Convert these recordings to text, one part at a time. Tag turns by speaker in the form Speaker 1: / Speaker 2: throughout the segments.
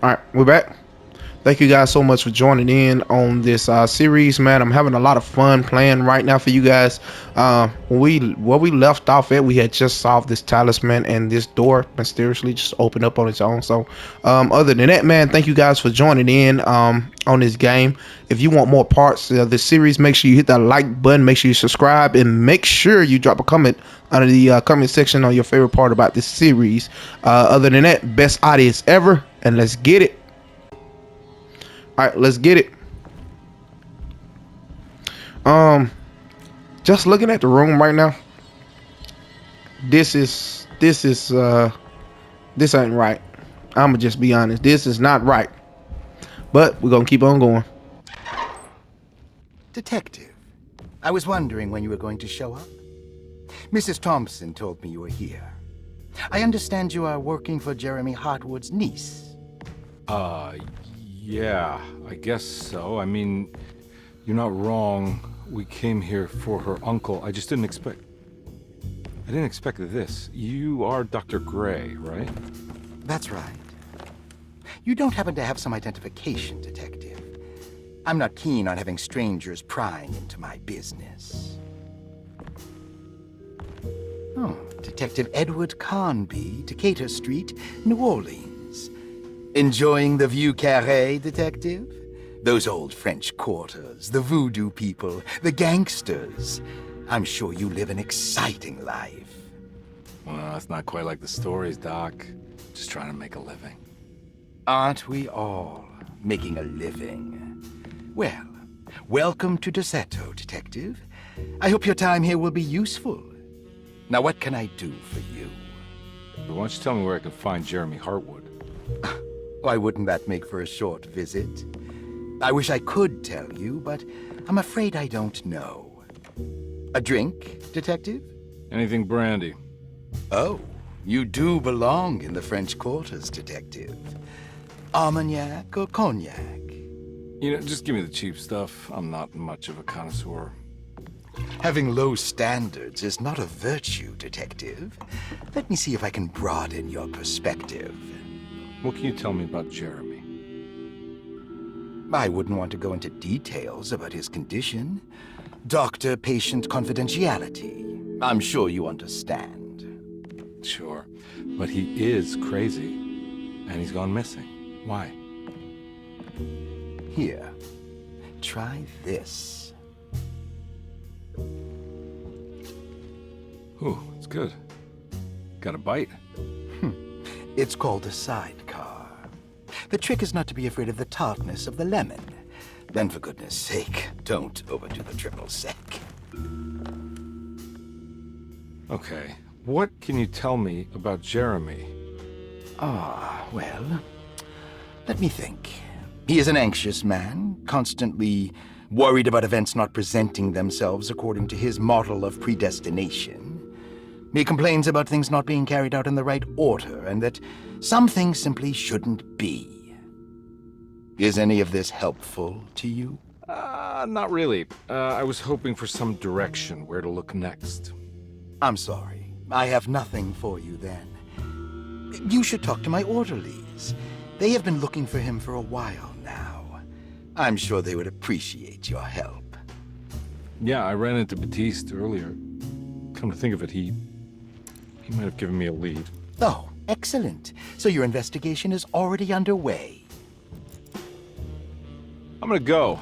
Speaker 1: All right, we're back. Thank you guys so much for joining in on this series, man. I'm having a lot of fun playing right now for you guys. Where we left off at, we had just solved this talisman, and this door mysteriously just opened up on its own. So, other than that, man, thank you guys for joining in on this game. If you want more parts of this series, make sure you hit that like button, make sure you subscribe, and make sure you drop a comment under the comment section on your favorite part about this series. Other than that, best audience ever, and let's get it. All right, let's get it. Just looking at the room right now, this ain't right. I'ma just be honest. This is not right. But we're gonna keep on going.
Speaker 2: Detective, I was wondering when you were going to show up. Mrs. Thompson told me you were here. I understand you are working for Jeremy Hartwood's niece.
Speaker 3: Yeah, I guess so. I mean, you're not wrong. We came here for her uncle. I didn't expect this. You are Dr. Gray, right?
Speaker 2: That's right. You don't happen to have some identification, Detective. I'm not keen on having strangers prying into my business. Oh, Detective Edward Carnby, Decatur Street, New Orleans. Enjoying the Vieux Carré, Detective? Those old French quarters, the voodoo people, the gangsters. I'm sure you live an exciting life.
Speaker 3: Well, it's not quite like the stories, Doc. Just trying to make a living.
Speaker 2: Aren't we all making a living? Well, welcome to Derceto, Detective. I hope your time here will be useful. Now, what can I do for you?
Speaker 3: But why don't you tell me where I can find Jeremy Hartwood?
Speaker 2: Why wouldn't that make for a short visit? I wish I could tell you, but I'm afraid I don't know. A drink, Detective?
Speaker 3: Anything brandy.
Speaker 2: Oh, you do belong in the French quarters, Detective. Armagnac or cognac?
Speaker 3: You know, just give me the cheap stuff. I'm not much of a connoisseur.
Speaker 2: Having low standards is not a virtue, Detective. Let me see if I can broaden your perspective.
Speaker 3: What can you tell me about Jeremy?
Speaker 2: I wouldn't want to go into details about his condition. Doctor-patient confidentiality. I'm sure you understand.
Speaker 3: Sure, but he is crazy, and he's gone missing. Why?
Speaker 2: Here, try this.
Speaker 3: Ooh, it's good. Got a bite?
Speaker 2: It's called a sidecar. The trick is not to be afraid of the tartness of the lemon. Then, for goodness sake, don't overdo the triple sec.
Speaker 3: Okay, what can you tell me about Jeremy?
Speaker 2: Well, let me think. He is an anxious man, constantly worried about events not presenting themselves according to his model of predestination. He complains about things not being carried out in the right order, and that some things simply shouldn't be. Is any of this helpful to you?
Speaker 3: Not really. I was hoping for some direction where to look next.
Speaker 2: I'm sorry. I have nothing for you then. You should talk to my orderlies. They have been looking for him for a while now. I'm sure they would appreciate your help.
Speaker 3: Yeah, I ran into Batiste earlier. Come to think of it, he might have given me a lead.
Speaker 2: Oh, excellent. So your investigation is already underway.
Speaker 3: I'm gonna go,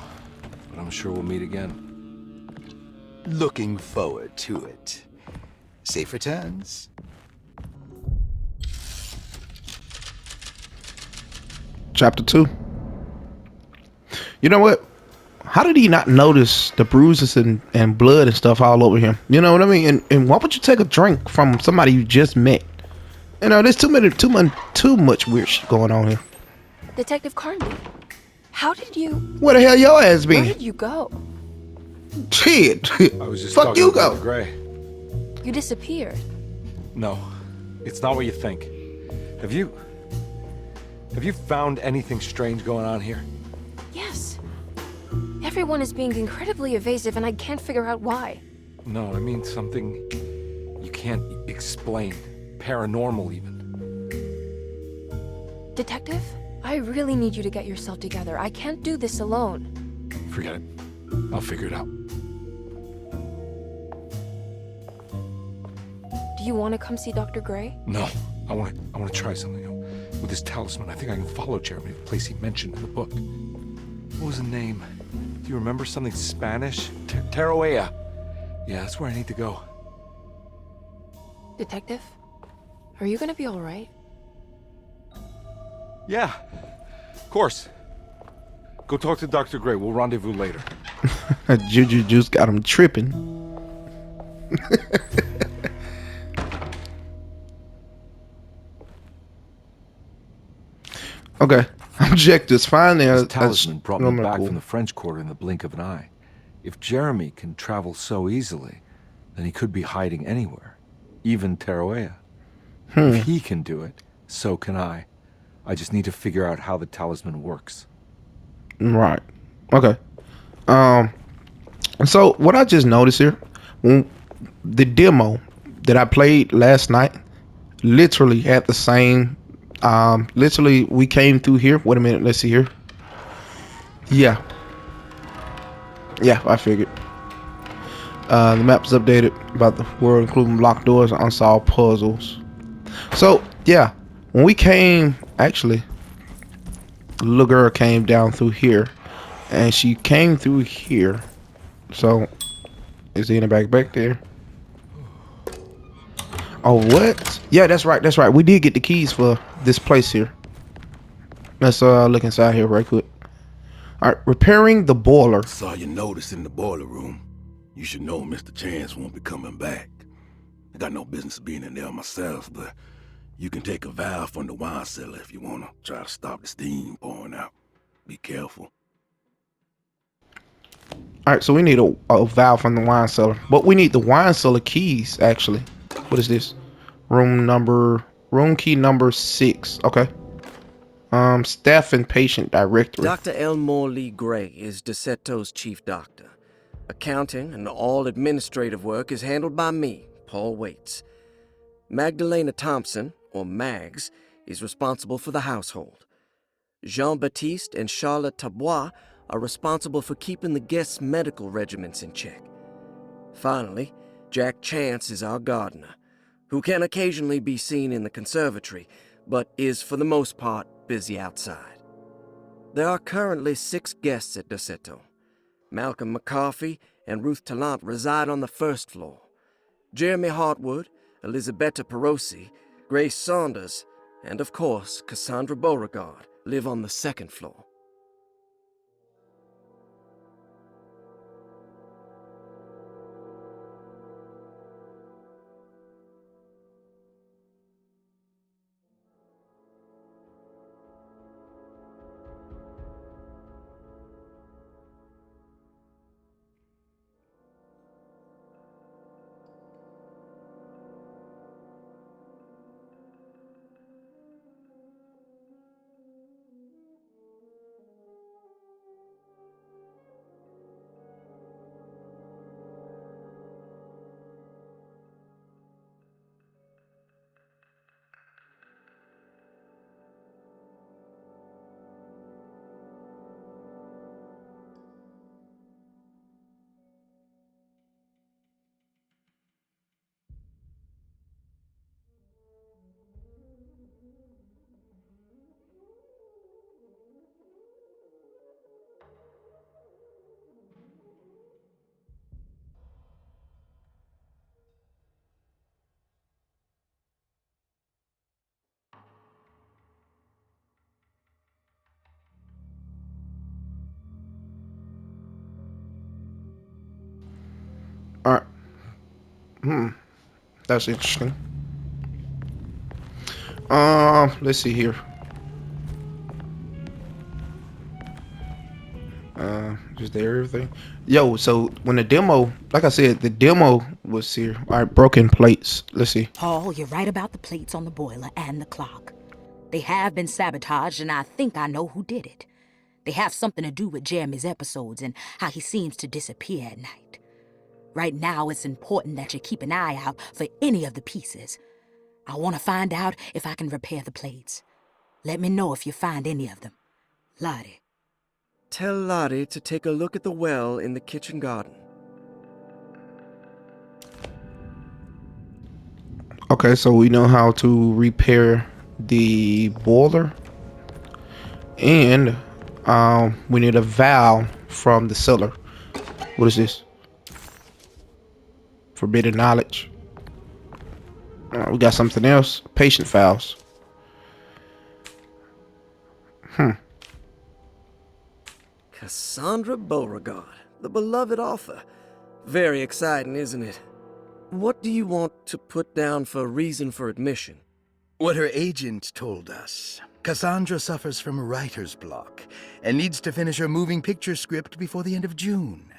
Speaker 3: but I'm sure we'll meet again.
Speaker 2: Looking forward to it. Safe returns.
Speaker 1: Chapter 2. You know what? How did he not notice the bruises and blood and stuff all over him? You know what I mean? And why would you take a drink from somebody you just met? You know, there's too much weird shit going on here.
Speaker 4: Detective Carnby, how did you...
Speaker 1: Where the hell your ass been?
Speaker 4: Where did you go?
Speaker 1: Shit.
Speaker 3: I was just
Speaker 1: Fuck
Speaker 3: talking
Speaker 1: you
Speaker 3: to
Speaker 1: go.
Speaker 3: Dr. Gray.
Speaker 4: You disappeared.
Speaker 3: No, it's not what you think. Have you found anything strange going on here?
Speaker 4: Yes. Everyone is being incredibly evasive, and I can't figure out why.
Speaker 3: No, I mean something you can't explain. Paranormal, even.
Speaker 4: Detective, I really need you to get yourself together. I can't do this alone.
Speaker 3: Forget it. I'll figure it out.
Speaker 4: Do you want to come see Dr. Gray?
Speaker 3: No, I want to try something. With this talisman, I think I can follow Jeremy to the place he mentioned in the book. What was the name? Do you remember something Spanish? Tarawea. Yeah, that's where I need to go.
Speaker 4: Detective? Are you gonna be alright?
Speaker 3: Yeah, of course. Go talk to Dr. Gray. We'll rendezvous later.
Speaker 1: Juju Juice got him tripping. Okay. Objectives. Find
Speaker 3: This
Speaker 1: the
Speaker 3: talisman brought me back
Speaker 1: cool.
Speaker 3: from the French Quarter in the blink of an eye. If Jeremy can travel so easily, then he could be hiding anywhere, even Tarawea. If he can do it, so can I. I just need to figure out how the talisman works.
Speaker 1: Right. Okay. So what I just noticed here, when the demo that I played last night literally had the same. Literally we came through here. Wait a minute. Let's see here. Yeah, I figured. The map's updated about the world, including locked doors and unsolved puzzles. So yeah, when we came, actually, the little girl came down through here, and she came through here. So is he in the back there? Oh, what? Yeah, that's right. That's right. We did get the keys for this place here. Let's look inside here right quick. All right, repairing the boiler.
Speaker 5: Saw your notice in the boiler room. You should know Mr. Chance won't be coming back. I got no business being in there myself, but you can take a valve from the wine cellar if you want to try to stop the steam pouring out. Be careful.
Speaker 1: All right, so we need a valve from the wine cellar, but we need the wine cellar keys actually. What is this? Room key number 6. Okay. Staff and patient directory.
Speaker 6: Dr. Elmore Lee Gray is Derceto's chief doctor. Accounting and all administrative work is handled by me, Paul Waits. Magdalena Thompson, or Mags, is responsible for the household. Jean-Baptiste and Charlotte Tabois are responsible for keeping the guests' medical regimens in check. Finally, Jack Chance is our gardener, who can occasionally be seen in the conservatory, but is for the most part busy outside. There are currently 6 guests at Derceto. Malcolm McCarthy and Ruth Tallant reside on the 1st floor. Jeremy Hartwood, Elisabetta Perosi, Grace Saunders, and of course Cassandra Beauregard live on the 2nd floor.
Speaker 1: All right. That's interesting. Let's see here. Just there everything. Yo, so when the demo, like I said, the demo was here. All right, broken plates. Let's see.
Speaker 7: Paul, you're right about the plates on the boiler and the clock. They have been sabotaged, and I think I know who did it. They have something to do with Jeremy's episodes and how he seems to disappear at night. Right now, it's important that you keep an eye out for any of the pieces. I want to find out if I can repair the plates. Let me know if you find any of them. Lottie.
Speaker 6: Tell Lottie to take a look at the well in the kitchen garden.
Speaker 1: Okay, so we know how to repair the boiler. And we need a valve from the cellar. What is this? Forbidden knowledge. We got something else. Patient files.
Speaker 6: Cassandra Beauregard, the beloved author. Very exciting, isn't it? What do you want to put down for reason for admission?
Speaker 2: What her agent told us. Cassandra suffers from writer's block and needs to finish her moving picture script before the end of June.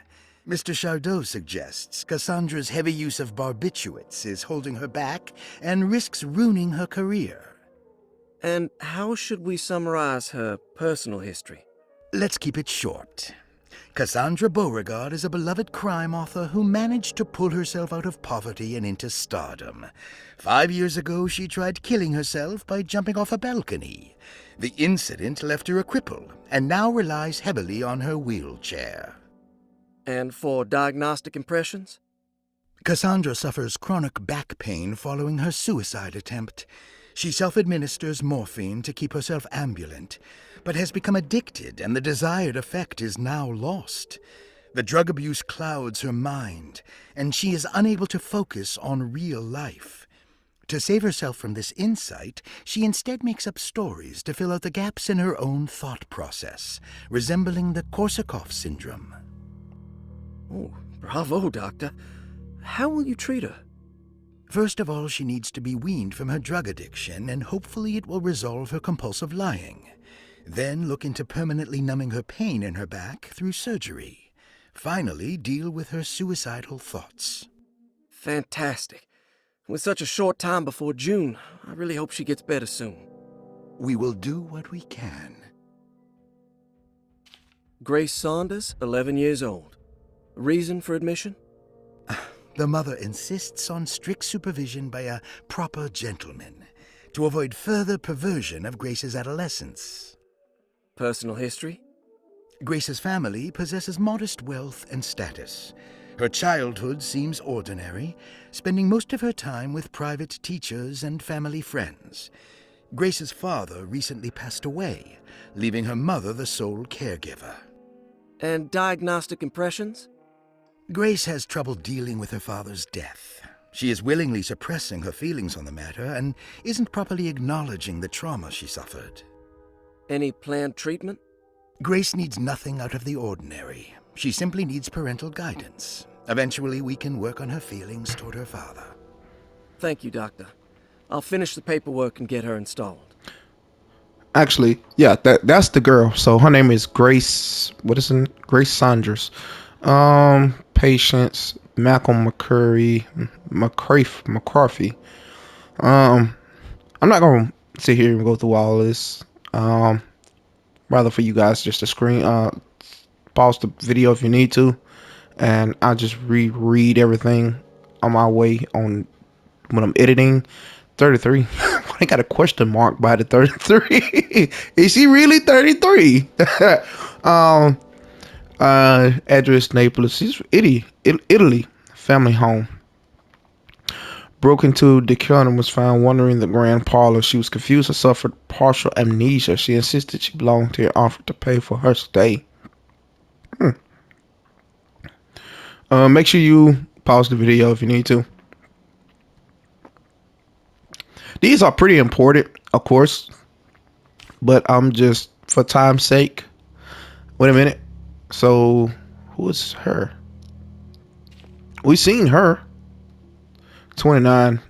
Speaker 2: Mr. Chardot suggests Cassandra's heavy use of barbiturates is holding her back and risks ruining her career.
Speaker 6: And how should we summarize her personal history?
Speaker 2: Let's keep it short. Cassandra Beauregard is a beloved crime author who managed to pull herself out of poverty and into stardom. 5 years ago, she tried killing herself by jumping off a balcony. The incident left her a cripple and now relies heavily on her wheelchair.
Speaker 6: And for diagnostic impressions?
Speaker 2: Cassandra suffers chronic back pain following her suicide attempt. She self-administers morphine to keep herself ambulant, but has become addicted and the desired effect is now lost. The drug abuse clouds her mind, and she is unable to focus on real life. To save herself from this insight, she instead makes up stories to fill out the gaps in her own thought process, resembling the Korsakoff syndrome.
Speaker 6: Oh, bravo, Doctor. How will you treat her?
Speaker 2: First of all, she needs to be weaned from her drug addiction, and hopefully it will resolve her compulsive lying. Then look into permanently numbing her pain in her back through surgery. Finally, deal with her suicidal thoughts.
Speaker 6: Fantastic. With such a short time before June, I really hope she gets better soon.
Speaker 2: We will do what we can.
Speaker 6: Grace Saunders, 11 years old. Reason for admission?
Speaker 2: The mother insists on strict supervision by a proper gentleman to avoid further perversion of Grace's adolescence.
Speaker 6: Personal history?
Speaker 2: Grace's family possesses modest wealth and status. Her childhood seems ordinary, spending most of her time with private teachers and family friends. Grace's father recently passed away, leaving her mother the sole caregiver.
Speaker 6: And diagnostic impressions?
Speaker 2: Grace has trouble dealing with her father's death. She is willingly suppressing her feelings on the matter and isn't properly acknowledging the trauma she suffered.
Speaker 6: Any planned treatment?
Speaker 2: Grace needs nothing out of the ordinary. She simply needs parental guidance. Eventually, we can work on her feelings toward her father.
Speaker 6: Thank you, Doctor. I'll finish the paperwork and get her installed.
Speaker 1: Actually, yeah, that's the girl. So her name is Grace. What is it? Grace Saunders. Patience, Malcolm McCarthy. I'm not gonna sit here and go through all this. Rather for you guys just to pause the video if you need to, and I'll just reread everything on my way on when I'm editing. 33. I got a question mark by the 33. Is she really 33? Address Naples. She's Italy. Family home. Broke into the kitchen and was found wandering in the grand parlor. She was confused and suffered partial amnesia. She insisted she belonged here and offered to pay for her stay. Make sure you pause the video if you need to. These are pretty important, of course, but I'm just for time's sake. Wait a minute. So, who is her? We seen her. 29.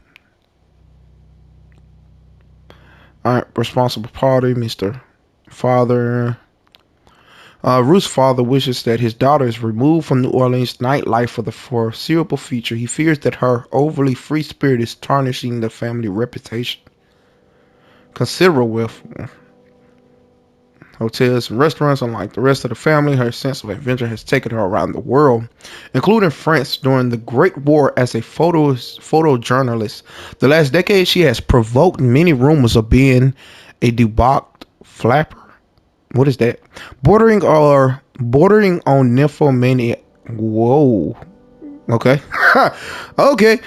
Speaker 1: Alright, responsible party, Mr. Father. Ruth's father wishes that his daughter is removed from New Orleans nightlife for the foreseeable future. He fears that her overly free spirit is tarnishing the family reputation. Consider with hotels and restaurants. Unlike the rest of the family, her sense of adventure has taken her around the world, including France during the Great War as a photojournalist. The last decade, she has provoked many rumors of being A debauched flapper. What is that? Bordering on nymphomania. Whoa. Okay. Okay.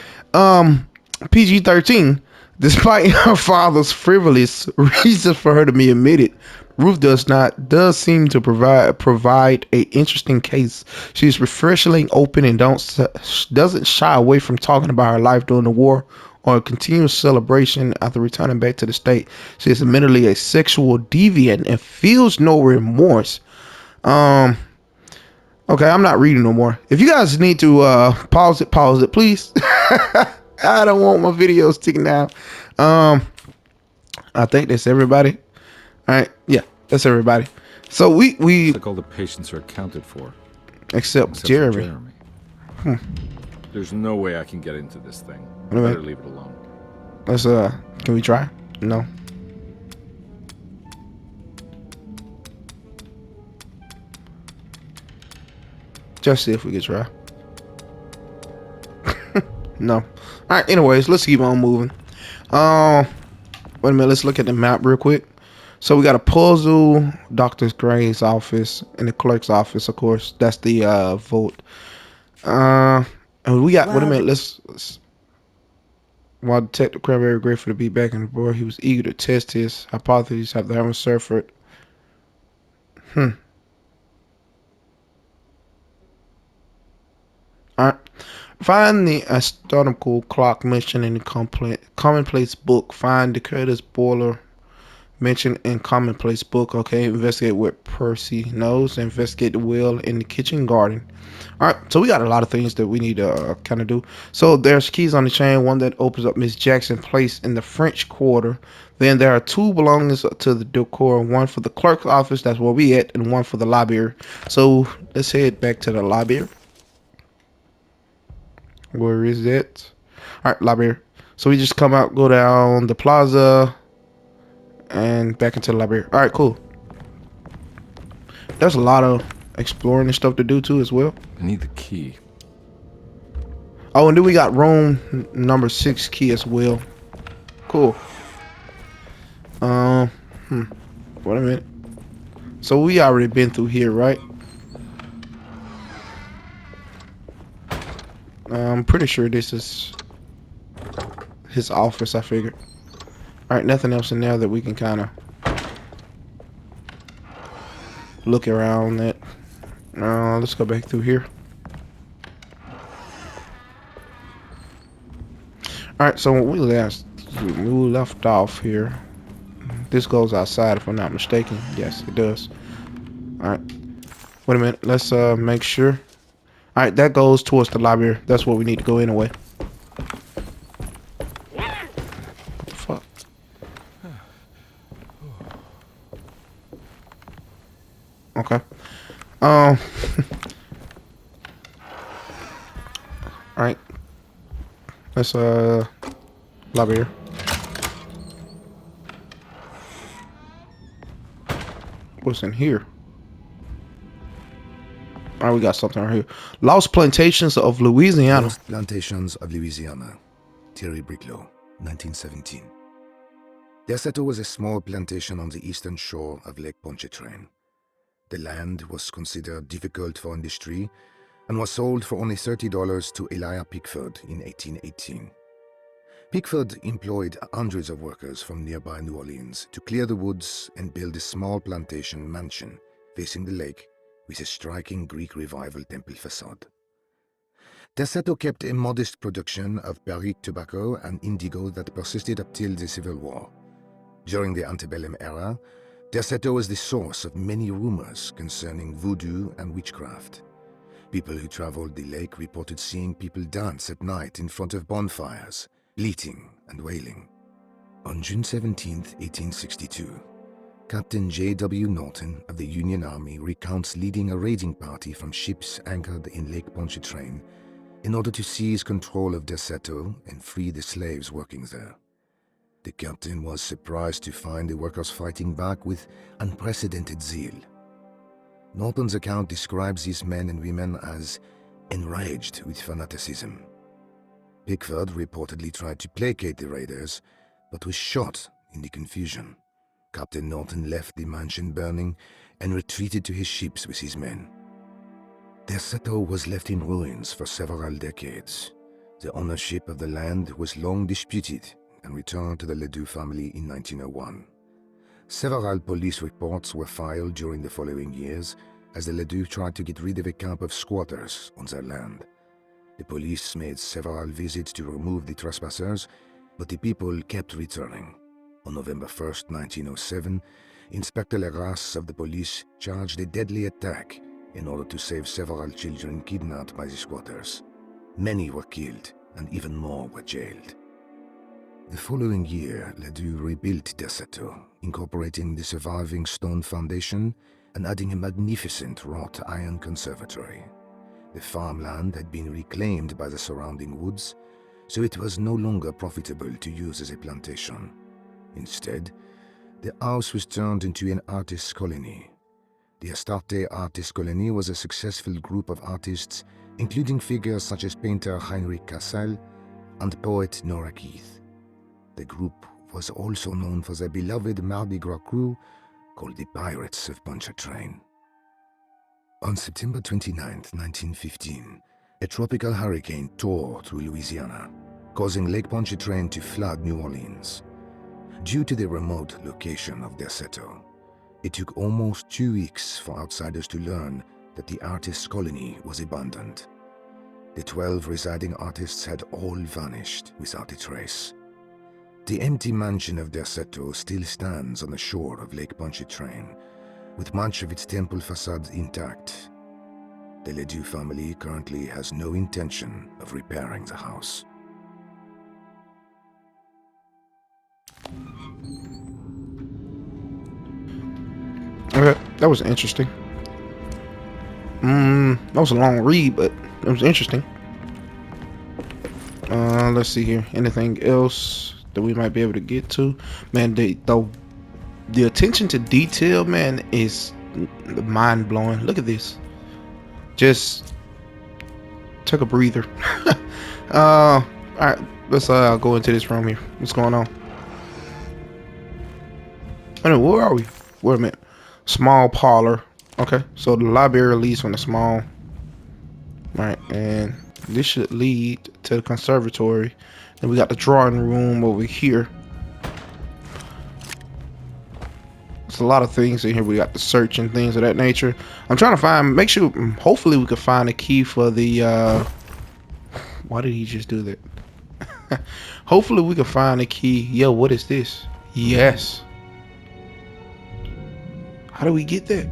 Speaker 1: PG-13. Despite her father's frivolous reasons for her to be admitted, Ruth does seem to provide a interesting case. She's refreshingly open and doesn't shy away from talking about her life during the war or a continuous celebration after returning back to the state. She is admittedly a sexual deviant and feels no remorse. Okay, I'm not reading no more. If you guys need to pause it, please. I don't want my videos taken down. I think that's everybody. All right, yeah, that's everybody. So we
Speaker 3: Looks like all the patients are accounted for.
Speaker 1: except
Speaker 3: Except for
Speaker 1: Jeremy.
Speaker 3: There's no way I can get into this thing.
Speaker 1: Wait a minute.
Speaker 3: Better leave it alone.
Speaker 1: Let's can we try? No. Just see if we can try. No. All right. Anyways, let's keep on moving. Wait a minute. Let's look at the map real quick. So we got a puzzle, Dr. Gray's office, and the clerk's office. Of course, that's the vote. And we got. Wait a minute. Let's. While Detective Crab very grateful to be back on the board, he was eager to test his hypotheses after having suffered. Alright. Find the astronomical clock mentioned in the commonplace book. Find Decatur's boiler mentioned in commonplace book. Okay, investigate what Percy knows. Investigate the wheel in the kitchen garden. All right, so we got a lot of things that we need to kind of do. So there's keys on the chain. One that opens up Miss Jackson's place in the French Quarter. Then there are two belongings to the decor. One for the clerk's office, that's where we at, and one for the library. So let's head back to the library. Where is that? All right, library. So we just come out, go down the plaza, and back into the library. All right, cool. There's a lot of exploring and stuff to do too as well.
Speaker 3: I need the key.
Speaker 1: Oh, and then we got room number 6 key as well. Cool. Wait a minute. So we already been through here, right? I'm pretty sure this is his office, I figured. Alright, nothing else in there that we can kind of look around at. Let's go back through here. Alright, so when we left off here. This goes outside if I'm not mistaken. Yes, it does. Alright. Wait a minute. Let's make sure. Alright, that goes towards the library. That's where we need to go anyway. What the fuck? Okay. Alright. Let's library. What's in here? Alright, we got something right here. Lost Plantations of Louisiana.
Speaker 8: Lost Plantations of Louisiana. Thierry Briclot, 1917. Derceto was a small plantation on the eastern shore of Lake Pontchartrain. The land was considered difficult for industry and was sold for only $30 to Elijah Pickford in 1818. Pickford employed hundreds of workers from nearby New Orleans to clear the woods and build a small plantation mansion facing the lake with a striking Greek Revival temple facade. Derceto kept a modest production of barrique tobacco and indigo that persisted up till the Civil War. During the antebellum era, Derceto was the source of many rumors concerning voodoo and witchcraft. People who traveled the lake reported seeing people dance at night in front of bonfires, bleating and wailing. On June 17, 1862, Captain J.W. Norton of the Union Army recounts leading a raiding party from ships anchored in Lake Pontchartrain in order to seize control of Derceto and free the slaves working there. The captain was surprised to find the workers fighting back with unprecedented zeal. Norton's account describes these men and women as enraged with fanaticism. Pickford reportedly tried to placate the raiders, but was shot in the confusion. Captain Norton left the mansion burning and retreated to his ships with his men. Derceto was left in ruins for several decades. The ownership of the land was long disputed and returned to the Ledoux family in 1901. Several police reports were filed during the following years as the Ledoux tried to get rid of a camp of squatters on their land. The police made several visits to remove the trespassers, but the people kept returning. On November 1st, 1907, Inspector Legras of the police charged a deadly attack in order to save several children kidnapped by the squatters. Many were killed, and even more were jailed. The following year, Ledoux rebuilt Derceto, incorporating the surviving stone foundation and adding a magnificent wrought iron conservatory. The farmland had been reclaimed by the surrounding woods, so it was no longer profitable to use as a plantation. Instead, the house was turned into an artist's colony. The Astarte Artist Colony was a successful group of artists, including figures such as painter Heinrich Cassel and poet Nora Keith. The group was also known for their beloved Mardi Gras crew called the Pirates of Pontchartrain. On September 29, 1915, a tropical hurricane tore through Louisiana, causing Lake Pontchartrain to flood New Orleans. Due to the remote location of Derceto, it took almost 2 weeks for outsiders to learn that the artist's colony was abandoned. The 12 residing artists had all vanished without a trace. The empty mansion of Derceto still stands on the shore of Lake Pontchartrain, with much of its temple facade intact. The Ledoux family currently has no intention of repairing the house.
Speaker 1: Okay, that was interesting. That was a long read, but it was interesting. Let's see here. Anything else that we might be able to get to? Man, the attention to detail, man, is mind blowing. Look at this. Just took a breather. All right, let's go into this room here. What's going on? I know, where are we? Wait a minute. Small parlor. Okay, so the library leads from the small. Right, and this should lead to the conservatory. Then we got the drawing room over here. There's a lot of things in here. We got the search and things of that nature. I'm trying to make sure, hopefully we can find a key for the, why did he just do that? Hopefully we can find a key. Yo, what is this? Yes. How do we get that?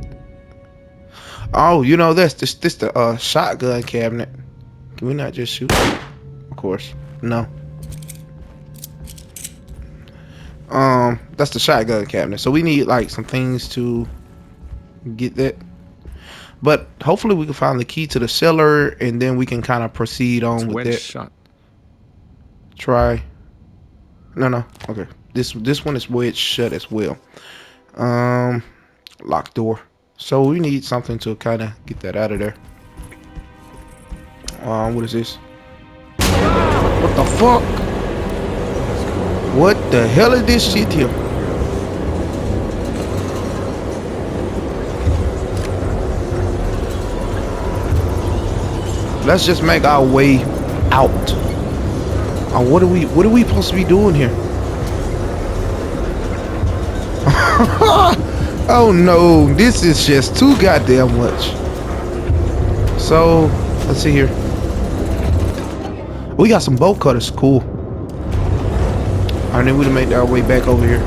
Speaker 1: Oh, you know, this the shotgun cabinet. Can we not just shoot? Of course, no. That's the shotgun cabinet. So we need like some things to get that. But hopefully we can find the key to the cellar, and then we can kind of proceed on with that.
Speaker 3: Shut.
Speaker 1: Try. No. Okay. This one is wedged shut as well. Locked door. So we need something to kind of get that out of there. What is this? What the fuck? What the hell is this shit here? Let's just make our way out. What are we supposed to be doing here? Oh no, this is just too goddamn much. So, let's see here. We got some bolt cutters, cool. Alright, then we'll make our way back over here.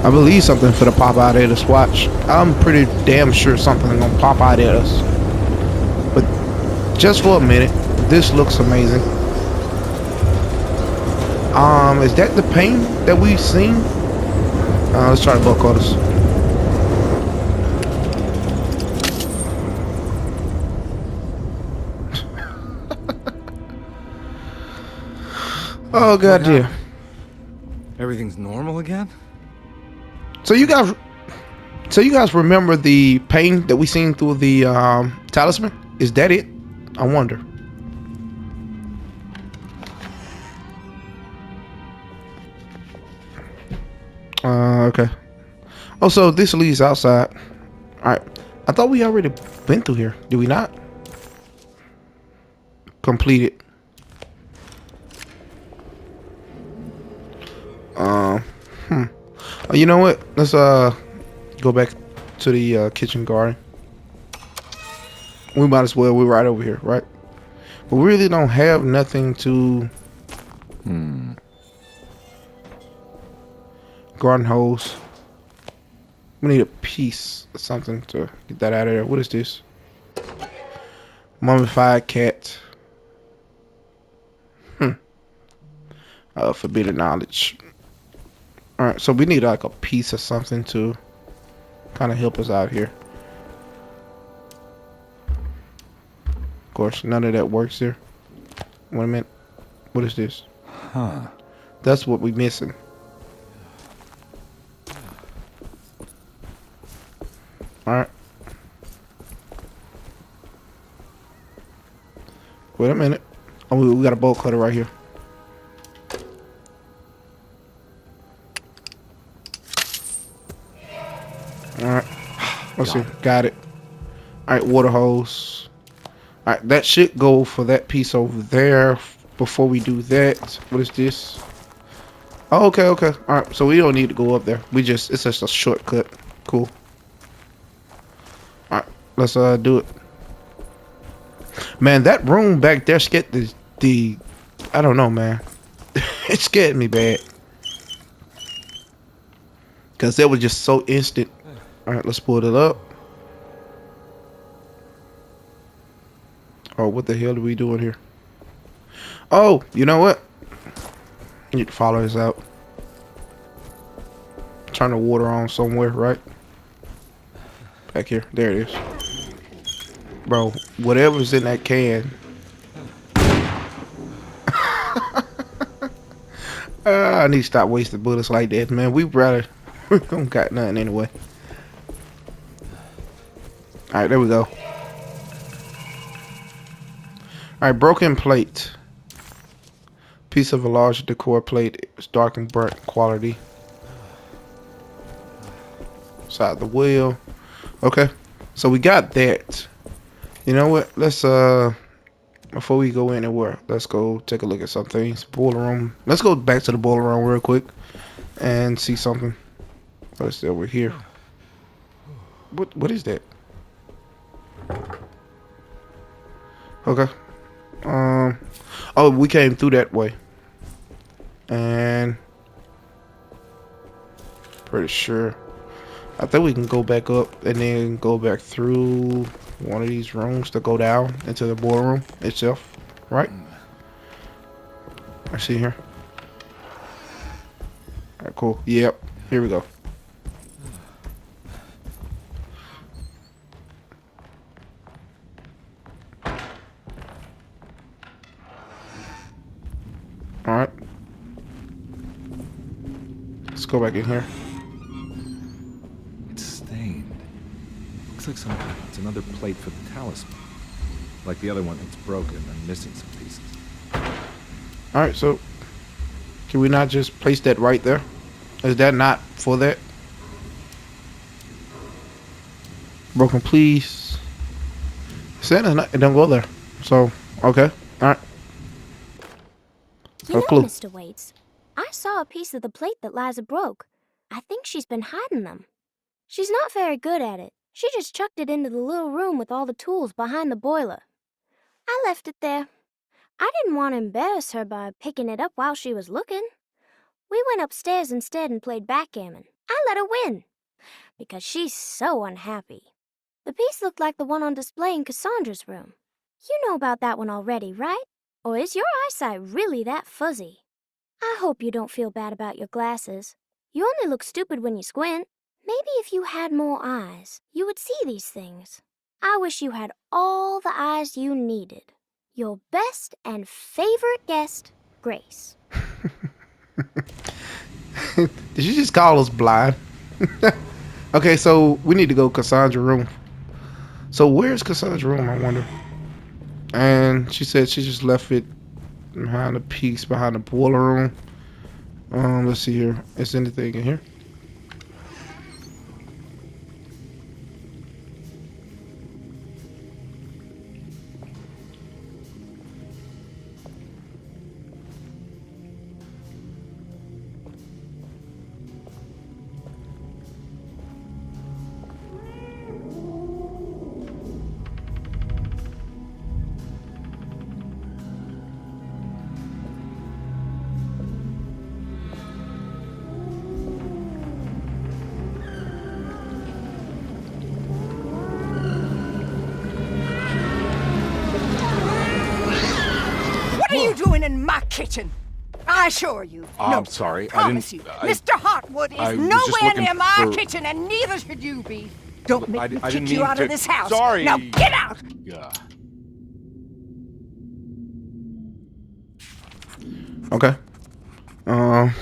Speaker 1: I believe something for the pop out at us. Watch. I'm pretty damn sure something's gonna pop out at us. But just for a minute, this looks amazing. Is that the paint that we've seen? Let's try the bolt cutters. Oh god damn.
Speaker 3: Everything's normal again?
Speaker 1: So you guys remember the pain that we seen through the talisman? Is that it? I wonder. Okay. Oh, so this leads outside. Alright. I thought we already been through here. Did we not? Completed. Oh, you know what? Let's go back to the kitchen garden. We might as well. We're right over here, right? But we really don't have nothing to garden hose. We need a piece or something to get that out of there. What is this? Mummified cat. Forbidden knowledge. Alright, so we need like a piece or something to kind of help us out here. Of course, none of that works here. Wait a minute. What is this?
Speaker 3: Huh.
Speaker 1: That's what we're missing. Alright. Wait a minute. Oh, we got a bolt cutter right here. Alright. Let's see. Got it. Alright, water hose. Alright, that should go for that piece over there. Before we do that, what is this? Oh, okay, okay. Alright, so we don't need to go up there. It's just a shortcut. Cool. Alright, let's do it. Man, that room back there scared the I don't know, man. It scared me bad. Cause that was just so instant. Alright, let's pull it up. Oh, what the hell are we doing here? Oh, you know what? I need to follow this out. Turn the water on somewhere, right? Back here. There it is. Bro, whatever's in that can. I need to stop wasting bullets like that, man. We don't got nothing anyway. Alright, there we go. Alright, broken plate. Piece of a large decor plate. It's dark and burnt quality. Side the wheel. Okay, so we got that. You know what? Let's before we go anywhere, let's go take a look at some things. Boiler room. Let's go back to the boiler room real quick and see something. What's over here? What is that? Okay. Oh, we came through that way. And pretty sure. I think we can go back up and then go back through one of these rooms to go down into the boiler room itself. Right? I see here. Alright, cool. Yep. Here we go. Alright. Let's go back in here.
Speaker 3: It's stained. Looks like it's another plate for the talisman. Like the other one, it's broken and missing some pieces.
Speaker 1: Alright, so can we not just place that right there? Is that not for that? Broken, please. It don't go there. So, okay. Alright.
Speaker 9: You know, Mr. Waits, I saw a piece of the plate that Liza broke. I think she's been hiding them. She's not very good at it. She just chucked it into the little room with all the tools behind the boiler. I left it there. I didn't want to embarrass her by picking it up while she was looking. We went upstairs instead and played backgammon. I let her win, because she's so unhappy. The piece looked like the one on display in Cassandra's room. You know about that one already, right? Or is your eyesight really that fuzzy? I hope you don't feel bad about your glasses. You only look stupid when you squint. Maybe if you had more eyes, you would see these things. I wish you had all the eyes you needed. Your best and favorite guest, Grace.
Speaker 1: Did you just call us blind? Okay, so we need to go Cassandra's room. So where's Cassandra's room, I wonder? And she said she just left it behind a piece behind the boiler room. Let's see here. Is anything in here?
Speaker 10: kitchen. I assure you.
Speaker 3: Oh,
Speaker 10: no,
Speaker 3: I'm sorry. I
Speaker 10: promise
Speaker 3: didn't-
Speaker 10: you.
Speaker 3: I-
Speaker 10: Mr. Hartwood is
Speaker 3: I was just
Speaker 10: nowhere
Speaker 3: looking
Speaker 10: near my
Speaker 3: for-
Speaker 10: kitchen, and neither should you be. Don't make me
Speaker 3: I didn't
Speaker 10: kick you
Speaker 3: mean
Speaker 10: out
Speaker 3: to-
Speaker 10: of this house.
Speaker 3: Sorry.
Speaker 10: Now get out!
Speaker 3: Yeah.
Speaker 1: Okay. I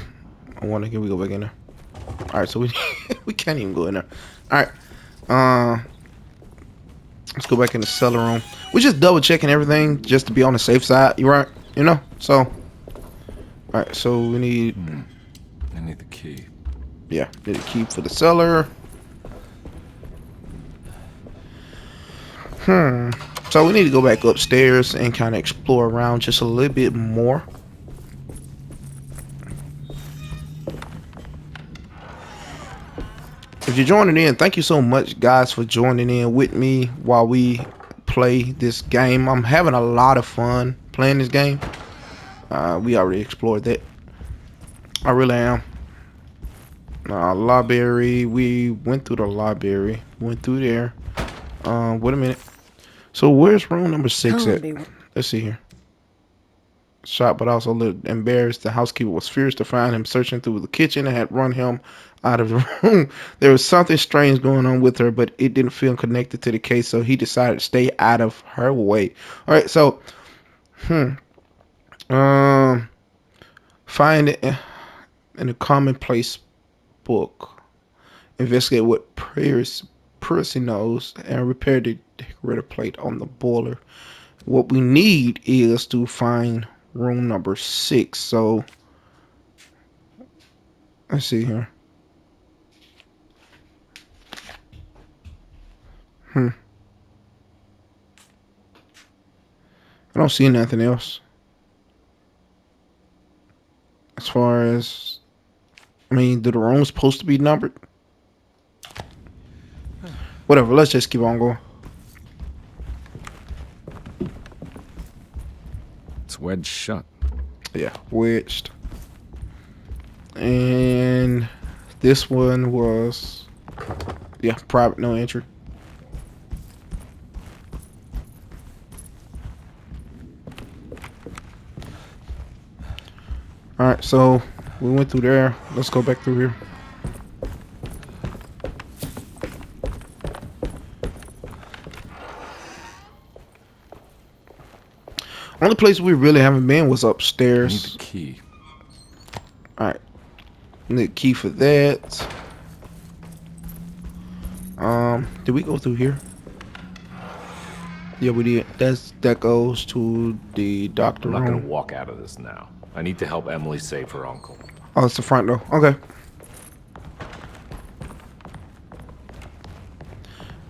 Speaker 1: want to get we go back in there. All right, so we we can't even go in there. All right. Let's go back in the cellar room. We're just double checking everything just to be on the safe side. You right? You know. So. All right. So we need.
Speaker 3: I need the key.
Speaker 1: Yeah, need a key for the cellar. So we need to go back upstairs and kind of explore around just a little bit more. If you're joining in, thank you so much, guys, for joining in with me while we play this game. I'm having a lot of fun playing this game. We already explored that. I really am. Library. We went through the library. Went through there. Wait a minute. So where's room number 6 at? Let's see here. Shocked but also a little embarrassed, the housekeeper was furious to find him searching through the kitchen and had run him out of the room. There was something strange going on with her, but it didn't feel connected to the case, so he decided to stay out of her way. All right, so find it in a commonplace book. Investigate what privacy knows and repair the decorator plate on the boiler. What we need is to find room number 6. So let's see here. I don't see nothing else. As far as, I mean, do the rooms supposed to be numbered? Whatever, let's just keep on going.
Speaker 3: It's wedged shut.
Speaker 1: Yeah, wedged. And this one was, yeah, private, no entry. Alright, so we went through there. Let's go back through here. Only place we really haven't been was upstairs.
Speaker 3: I need the key.
Speaker 1: Alright. Need a key for that. Did we go through here? Yeah, we did. That goes to the doctor
Speaker 3: I'm not
Speaker 1: room.
Speaker 3: gonna walk out of this now. I need to help Emily save her uncle.
Speaker 1: Oh, it's the front door. Okay.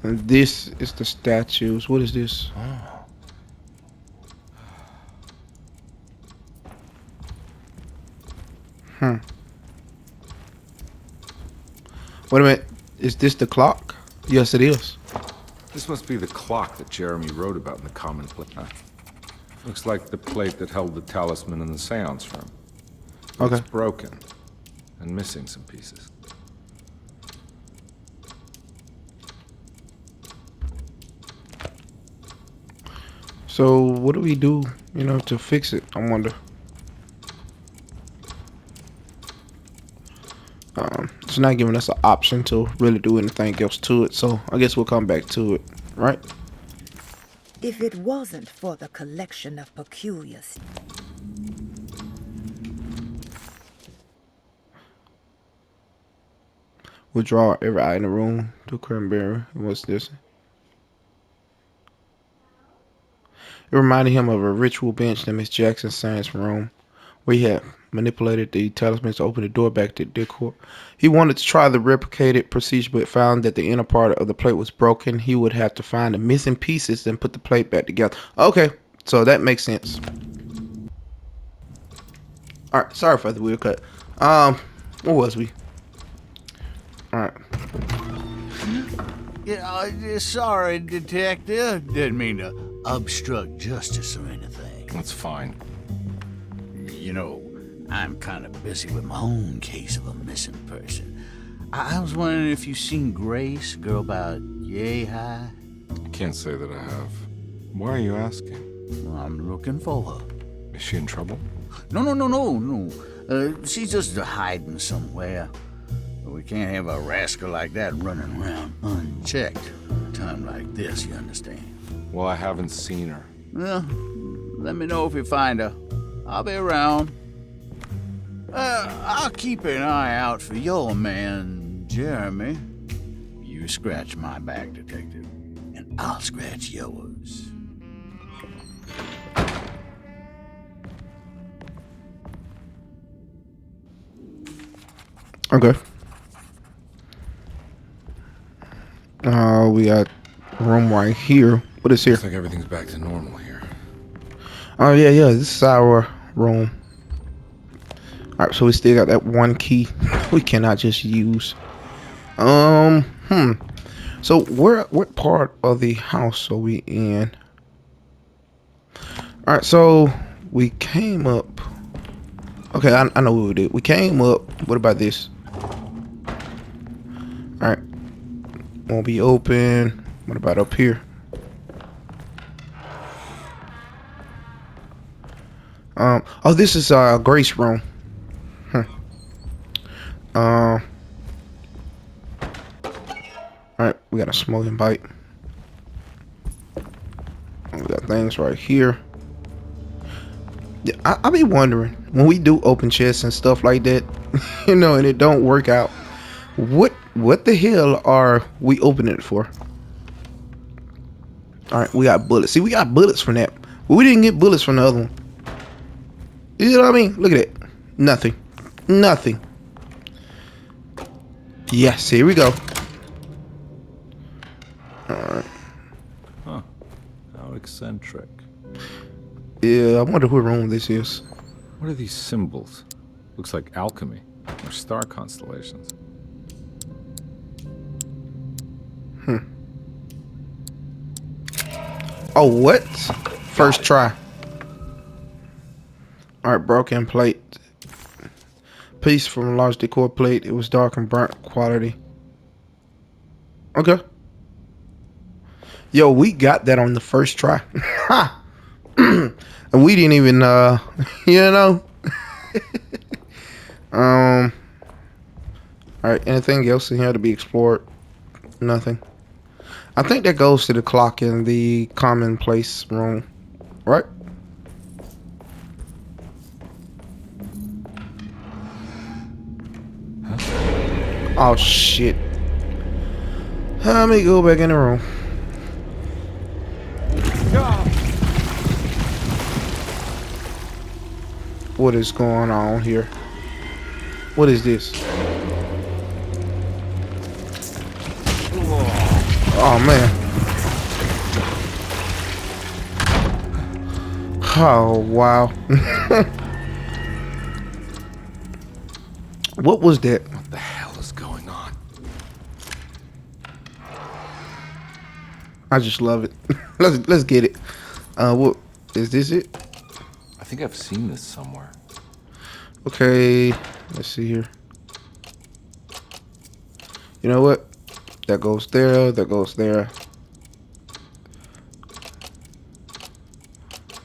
Speaker 1: And this is the statues. What is this? Wait a minute. Is this the clock? Yes, it is.
Speaker 3: This must be the clock that Jeremy wrote about in the common plate. Looks like the plate that held the talisman in the seance room.
Speaker 1: Okay.
Speaker 3: It's broken and missing some pieces.
Speaker 1: So what do we do, to fix it? I wonder. It's not giving us an option to really do anything else to it, so I guess we'll come back to it, right?
Speaker 11: If it wasn't for the collection of peculiar...
Speaker 1: Withdraw every eye in the room to cranberry. What's this? It reminded him of a ritual bench in Miss Jackson's science room, where he had manipulated the talisman to open the door back to the decor. He wanted to try the replicated procedure, but found that the inner part of the plate was broken. He would have to find the missing pieces and put the plate back together. Okay, so that makes sense. Alright, sorry for the weird cut. Where was we? Alright.
Speaker 12: Yeah, sorry, Detective. Didn't mean to obstruct justice or anything.
Speaker 3: That's fine.
Speaker 12: You know, I'm kind of busy with my own case of a missing person. I was wondering if you've seen Grace, a girl about yay high?
Speaker 3: I can't say that I have. Why are you asking?
Speaker 12: I'm looking for her.
Speaker 3: Is she in trouble?
Speaker 12: No. She's just hiding somewhere. We can't have a rascal like that running around unchecked. A time like this, you understand?
Speaker 3: Well, I haven't seen her.
Speaker 12: Well, let me know if you find her. I'll be around. I'll keep an eye out for your man, Jeremy. You scratch my back, detective, and I'll scratch yours.
Speaker 1: Okay. We got a room right here. What is here?
Speaker 3: Looks like everything's back to normal here.
Speaker 1: Oh yeah. This is our room. All right, so we still got that one key we cannot just use. So what part of the house are we in? All right, so we came up. Okay, I know what we did. We came up. What about this? All right, won't be open. What about up here? Oh, this is Grace room. All right, we got a smoking bite. We got things right here. Yeah, I be wondering when we do open chests and stuff like that, you know, and it don't work out. What the hell are we opening it for? All right, we got bullets. See, we got bullets from that, but we didn't get bullets from the other one. You know what I mean? Look at it. Nothing. Yes, here we go. Alright.
Speaker 3: Huh. How eccentric.
Speaker 1: Yeah, I wonder who room this is.
Speaker 3: What are these symbols? Looks like alchemy or star constellations.
Speaker 1: Oh, what? First try. Alright, broken plate. Piece from a large decor plate. It was dark and burnt quality. Okay. Yo, we got that on the first try. Ha! And we didn't even you know. Alright, anything else in here to be explored? Nothing. I think that goes to the clock in the commonplace room, right? Oh shit. Let me go back in the room. What is going on here? What is this? Oh man. Oh wow. What was that?
Speaker 3: What the hell is going on?
Speaker 1: I just love it. let's get it. What is this it?
Speaker 3: I think I've seen this somewhere.
Speaker 1: Okay, let's see here. You know what? That goes there, that goes there.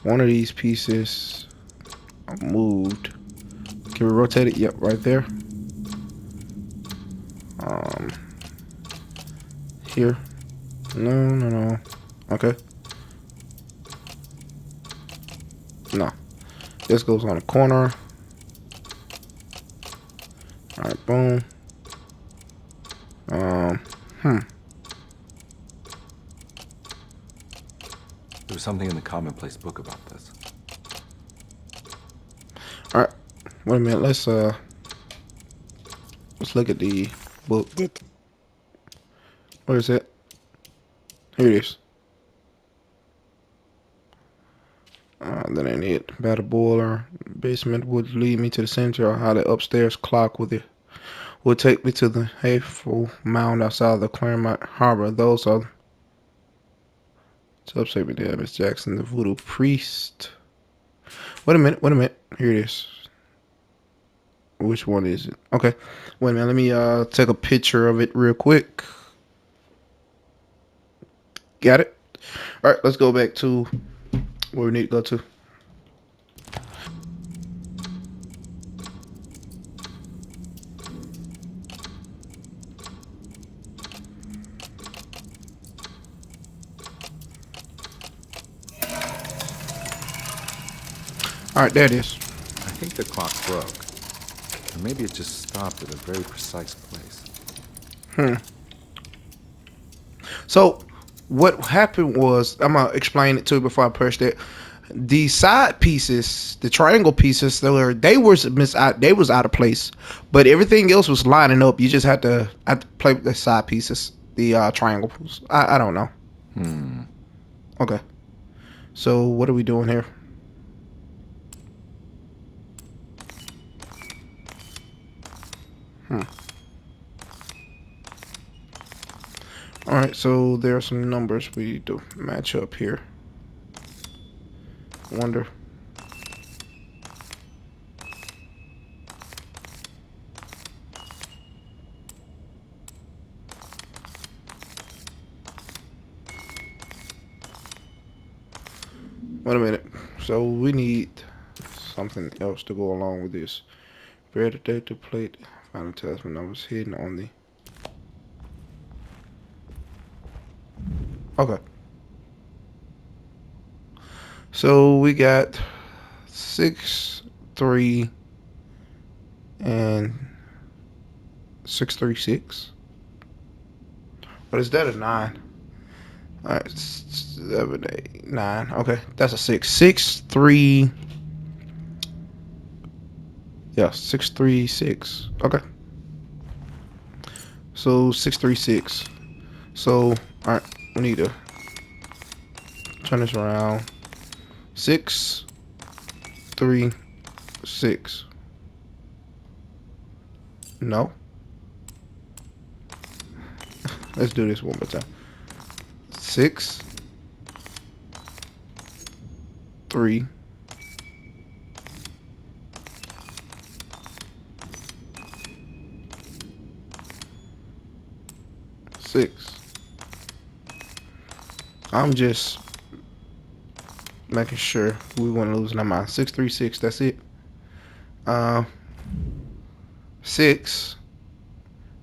Speaker 1: One of these pieces moved. Can we rotate it? Yep, right there. Here. No. Okay. No. This goes on the corner. Alright, boom.
Speaker 3: There was something in the commonplace book about this.
Speaker 1: Alright. Wait a minute, let's look at the book. Where is it? Here it is. That ain't it. Battle boiler. Basement would lead me to the center, or how the upstairs clock would take me to the hateful mound outside of the Claremont Harbour. Those are to upset me there, Miss Jackson, the voodoo priest. Wait a minute. Here it is. Which one is it? Okay. Wait a minute. Let me take a picture of it real quick. Got it? Alright, let's go back to where we need to go to. All right, there it is.
Speaker 3: I think the clock broke. Or maybe it just stopped at a very precise place.
Speaker 1: So what happened was, I'm gonna explain it to you before I press it. The side pieces, the triangle pieces, they was out of place, but everything else was lining up. You just had to play with the side pieces, the triangles. I don't know. Okay. So what are we doing here? All right, so there are some numbers we need to match up here. Wonder. Wait a minute. So we need something else to go along with this. Bear the data plate. Final talisman numbers hidden on the. Okay. So we got 6, 3, and 636. But is that a 9? All right, 7, 8, 9. Okay, that's a 6. 6, 3. Yeah, 636. Okay. So 636. So all right, we need to turn this around. 6, 3, 6. No. Let's do this one more time. 6, 3, 6. I'm just making sure we want to lose no mind. 636. That's it. 6.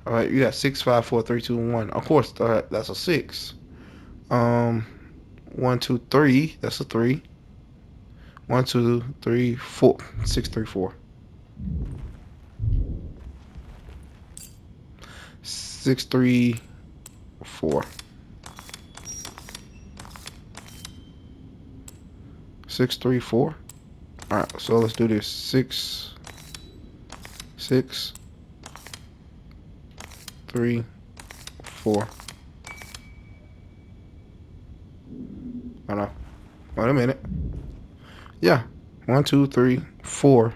Speaker 1: All right, you got 6, 5, 4, 3, 2, 1. Of course, all right, that's a 6. 1, 2, 3. That's a 3. 1, 2, 3, 4. 6, 3, 4. 6, 3, 4. 6, 3, 4. All right, so let's do this. 6, 6, 3, 4. Oh no. Wait a minute. Yeah. 1, 2, 3, 4.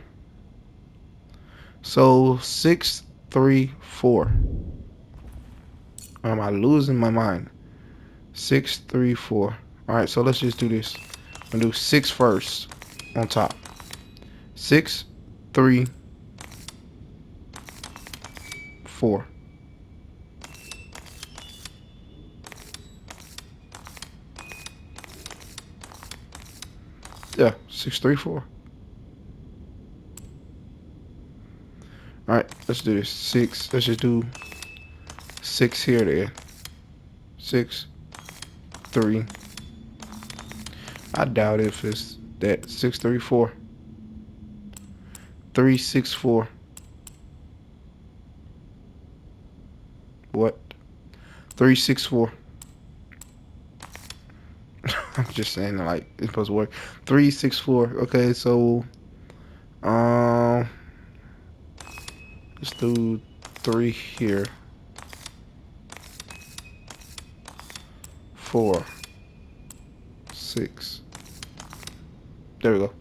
Speaker 1: So 6, 3, 4. Am I losing my mind? 6, 3, 4. All right, so let's just do this. I'm gonna do 6 first on top. 6, 3, 4. Yeah, 6, 3, 4. All right, let's do this. 6. Let's just do 6 here. There. 6, 3. I doubt if it's that. 6, 3, 4. 3, 6, 4. What? 3, 6, 4. I'm just saying, like, it's supposed to work. 3, 6, 4. Okay, so let's do 3 here. 4, 6. There we go.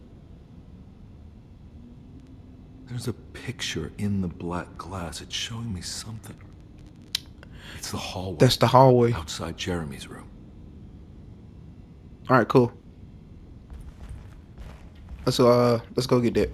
Speaker 3: There's a picture in the black glass. It's showing me something. It's the hallway.
Speaker 1: That's the hallway
Speaker 3: outside Jeremy's room.
Speaker 1: All right, cool. Let's go get that.